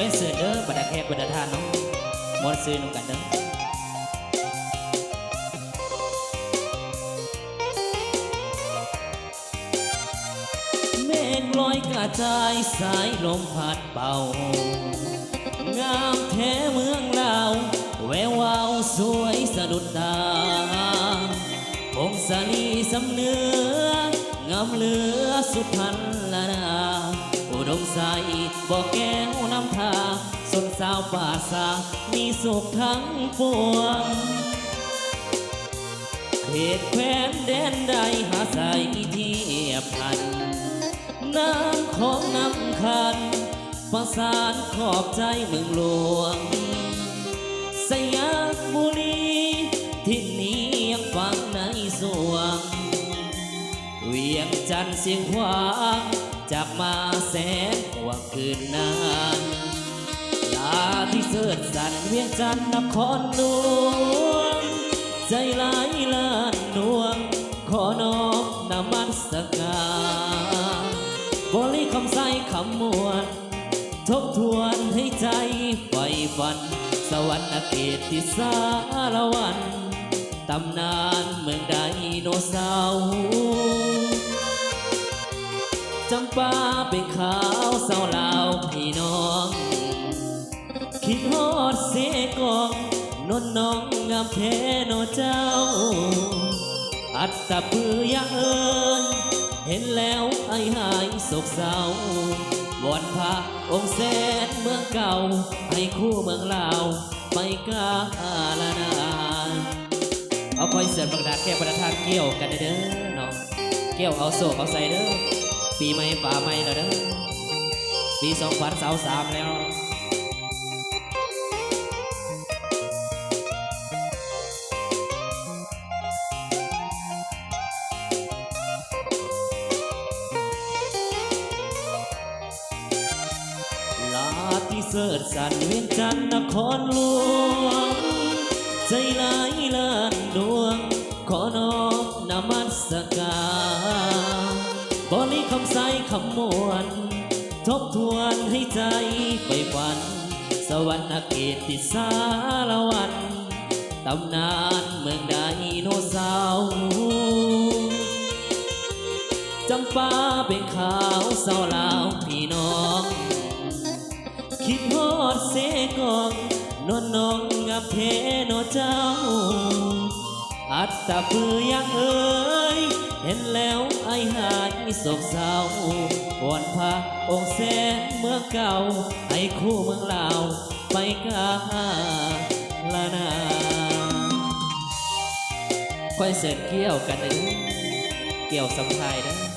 อยเสือเด้อบรรดาแขกบรรดาทานเนาะมวนซื้อนุ่งกันเด้อเมฆลอยกระจายสายลมพัดเป่างามแท้เมืองลาวแวววาวสวยสะดุดตาพงศาลีสำเนื้องามเหลือสุดพันละนาอุดมใสบอกแก้วน้ำทาสนสาวป่าสามีสุขทั้งปวงเขตแคว้นแดนใดหาใสเทียบพันน้ำของน้ำคันประสานขอบใจเมืองหลวงสยามบุรีที่นี้ยังฟังในสวงเวียงจันทร์เสียงขวางจากมาแสนกว่าคืนนานลาที่เสิร์ชสันเวียงจันทร์นครหลวงใจหลายล้านดวงขอน้อมนมัสการบริคำใส่คำมวลทบทวนให้ใจไฟฝันสวรรค์เขตที่สารวันตำนานเมืองไดโนเสาร์จำปาเป็นขาวเศร้าลาวพี่น้องคิดฮอดเสกองนนน้องงามแท้โนเจ้าอัตตะปือยังเอิญเห็นแล้วไอ้หายโศกเศร้าวอนพระองค์แสนเมืองเก่าให้คู่เมืองลาวไปกาลนานเอาคอยเสิร์ฟบักดาแก้ประทานเกี่ยวกันเด้อเนาะเกี่ยวเอาโศกเอาใส่เด้อปีใหม่ป่าใหม่แล้วเด้อปี2023แล้วที่เสิร์ชสันเวียงจันทร์นครหลวงใจหลายล้านดวงขอน้อมนมัสการบริคำใส่คำมวลทบทวนให้ใจไปฝันสวรรค์เขตที่สารวันตำนานเมืองไดโนเสาร์จำปาเป็นขาวเศร้าลาวพี่น้องคิดฮอดเสกองนวลน้องงามเทโนเจ้าอัตตะปือยังเอ่ยเห็นแล้วไอ้หายโศกเศร้าวอนพระองค์แสนเมื่อเก่าให้คู่เมืองลาวไปกาลนาค่อยเสร็จเกี่ยวกันเด้อเกี่ยวสำไทยเด้อ